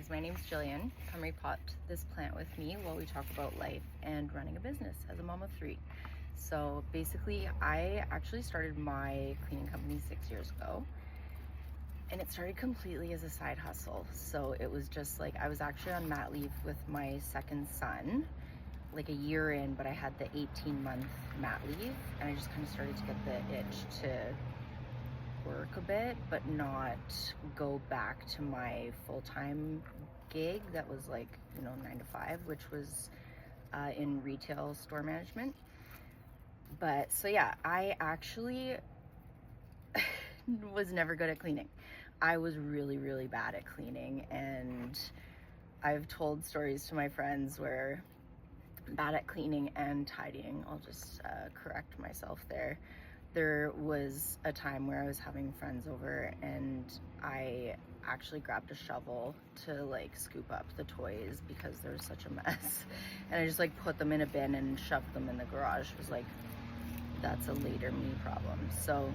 guys, my name's Jillian. Come repot this plant with me while we talk about life and running a business as a mom of 3. So basically, I actually started my cleaning company 6 years ago, and it started completely as a side hustle. So it was just like, I was actually on mat leave with my second son, like a year in, but I had the 18-month mat leave, and I just kind of started to get the itch to work a bit, but not go back to my full-time gig that was like, 9 to 5, which was in retail store management. But so yeah, I actually was never good at cleaning. I was really, really bad at cleaning, and I've told stories to my friends where I'm bad at cleaning and tidying. I'll just correct myself there. There was a time where I was having friends over and I actually grabbed a shovel to like scoop up the toys because there was such a mess. And I just like put them in a bin and shoved them in the garage. It was like, that's a later me problem. So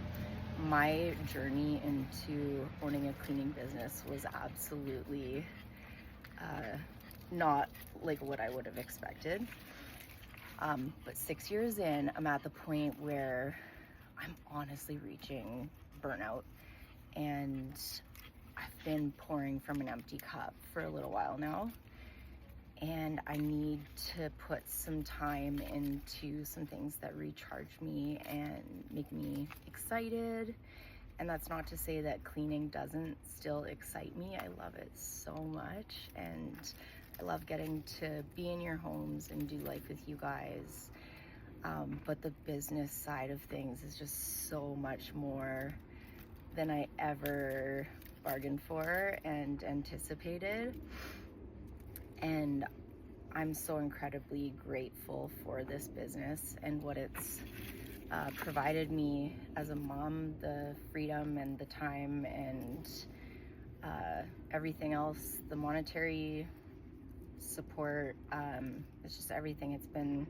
my journey into owning a cleaning business was absolutely not like what I would have expected. But 6 years in, I'm at the point where I'm honestly reaching burnout, and I've been pouring from an empty cup for a little while now, and I need to put some time into some things that recharge me and make me excited. And that's not to say that cleaning doesn't still excite me. I love it so much, and I love getting to be in your homes and do life with you guys. But the business side of things is just so much more than I ever bargained for and anticipated. And I'm so incredibly grateful for this business and what it's provided me as a mom, the freedom and the time and everything else, the monetary support. It's just everything. It's been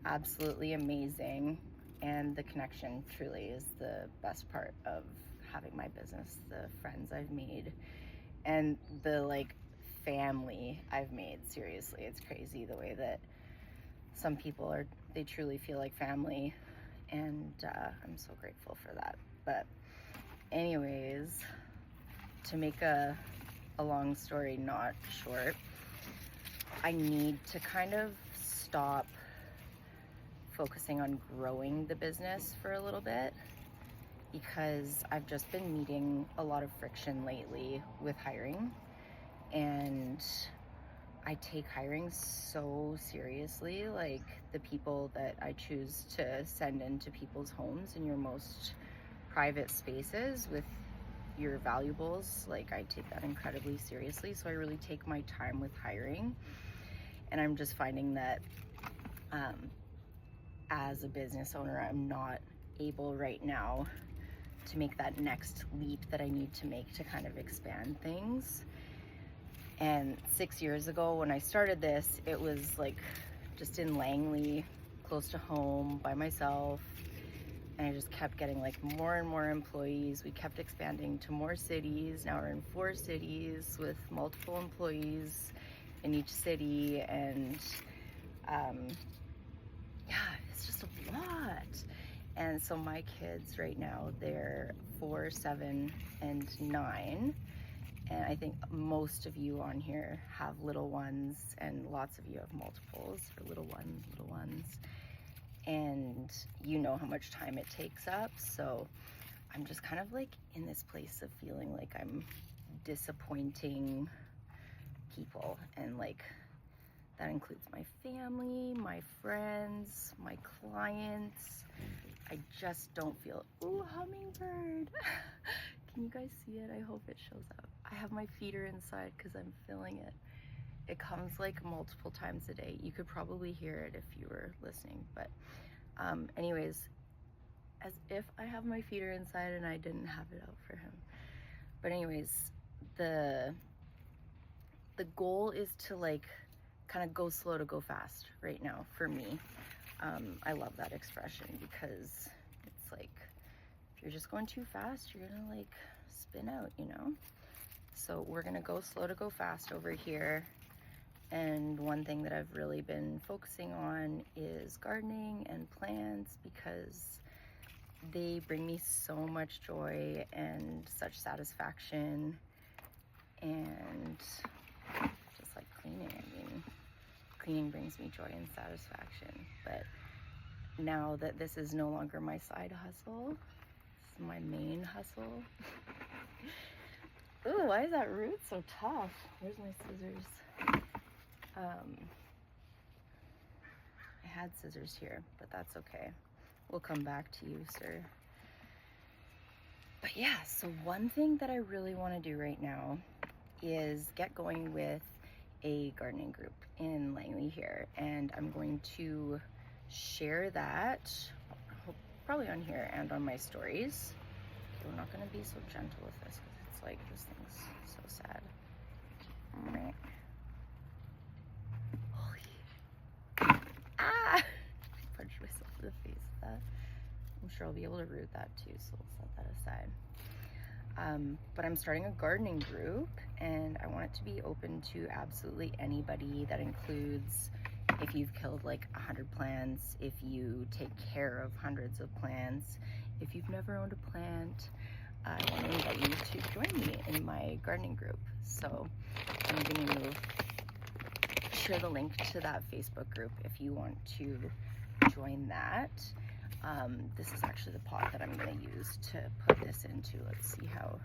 absolutely amazing, and the connection truly is the best part of having my business. The friends I've made and the like family I've made. Seriously, it's crazy the way that some people they truly feel like family, and I'm so grateful for that. But anyways, to make a long story not short, I need to kind of stop focusing on growing the business for a little bit, because I've just been meeting a lot of friction lately with hiring, and I take hiring so seriously. Like, the people that I choose to send into people's homes in your most private spaces with your valuables, like, I take that incredibly seriously. So I really take my time with hiring, and I'm just finding that as a business owner, I'm not able right now to make that next leap that I need to make to kind of expand things. And 6 years ago when I started this, it was like just in Langley, close to home, by myself. And I just kept getting like more and more employees. We kept expanding to more cities. Now we're in 4 cities with multiple employees in each city. And yeah, it's just a lot. And so my kids right now, they're 4, 7, and 9. And I think most of you on here have little ones, and lots of you have multiples for little ones. And you know how much time it takes up. So I'm just kind of like in this place of feeling like I'm disappointing people, and like that includes my family, my friends, my clients. I just don't feel, ooh, hummingbird. Can you guys see it? I hope it shows up. I have my feeder inside because I'm feeling it. It comes like multiple times a day. You could probably hear it if you were listening. But anyways, as if I have my feeder inside and I didn't have it out for him. But anyways, the goal is to like kind of go slow to go fast right now for me. I love that expression because it's like, if you're just going too fast, you're gonna like spin out, So we're gonna go slow to go fast over here. And one thing that I've really been focusing on is gardening and plants, because they bring me so much joy and such satisfaction. And just like cleaning, I mean, cleaning brings me joy and satisfaction. But now that this is no longer my side hustle, this is my main hustle. Ooh, why is that root so tough? Where's my scissors? I had scissors here, but that's okay. We'll come back to you, sir. But yeah, so one thing that I really want to do right now is get going with a gardening group in Langley here, and I'm going to share that probably on here and on my stories. Okay, we're not going to be so gentle with this because it's like, this thing's so sad. Ah! I punched myself in the face with that. I'm sure I'll be able to root that too, so we'll set that aside. But I'm starting a gardening group, and I want it to be open to absolutely anybody. That includes if you've killed like 100 plants, if you take care of hundreds of plants, if you've never owned a plant. I want to invite you to join me in my gardening group. So I'm going to share the link to that Facebook group if you want to join that. This is actually the pot that I'm going to use to put this into. Let's see how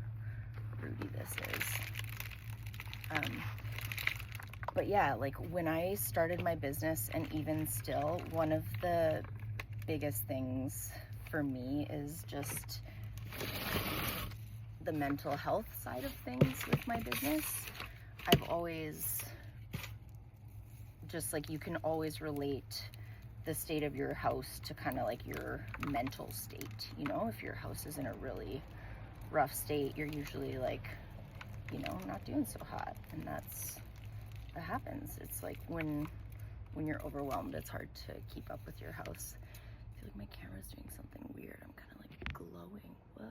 rooty this is. But yeah, like when I started my business, and even still, one of the biggest things for me is just the mental health side of things with my business. I've always just like, you can always relate the state of your house to kind of like your mental state. You know, if your house is in a really rough state, you're usually like, you know, not doing so hot, and that happens. It's like when you're overwhelmed, it's hard to keep up with your house. I feel like my camera's doing something weird. I'm kind of like glowing. Whoa.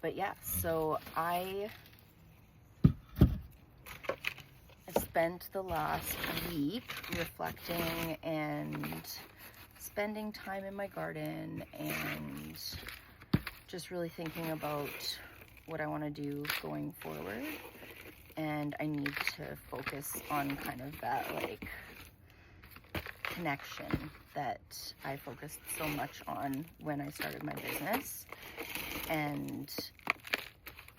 But yeah, so I spent the last week reflecting and spending time in my garden and just really thinking about what I want to do going forward. And I need to focus on kind of that like connection that I focused so much on when I started my business. And I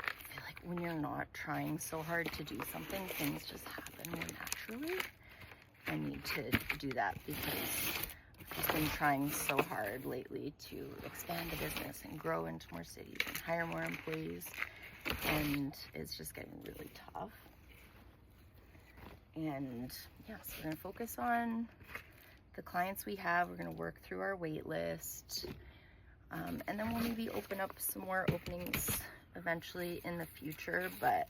feel like when you're not trying so hard to do something, things just happen more naturally. I need to do that because I've just been trying so hard lately to expand the business and grow into more cities and hire more employees, and it's just getting really tough. And yeah, so we're gonna focus on the clients we have. We're gonna work through our wait list, and then we'll maybe open up some more openings eventually in the future. But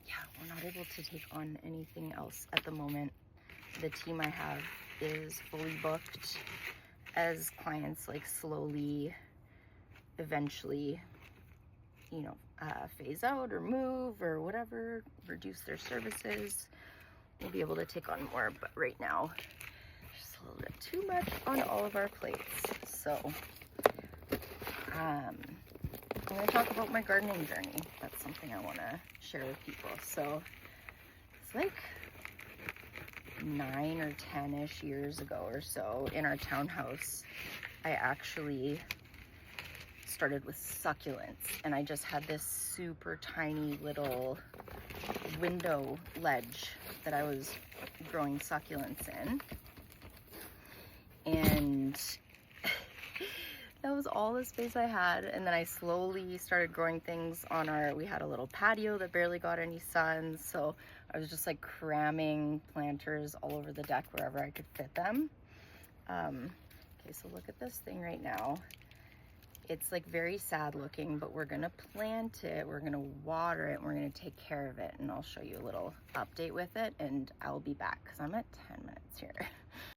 yeah, we're not able to take on anything else at the moment. The team I have is fully booked as clients like slowly, eventually, you know, phase out or move or whatever, reduce their services. We'll be able to take on more, but right now, just a little bit too much on all of our plates. So, I'm going to talk about my gardening journey. That's something I want to share with people. So, it's like 9 or 10-ish years ago or so, in our townhouse, I actually started with succulents, and I just had this super tiny little window ledge that I was growing succulents in, and that was all the space I had. And then I slowly started growing things on we had a little patio that barely got any sun, so I was just like cramming planters all over the deck wherever I could fit them. Okay, so look at this thing right now. It's like very sad looking, but we're gonna plant it, we're gonna water it, we're gonna take care of it, and I'll show you a little update with it, and I'll be back because I'm at 10 minutes here.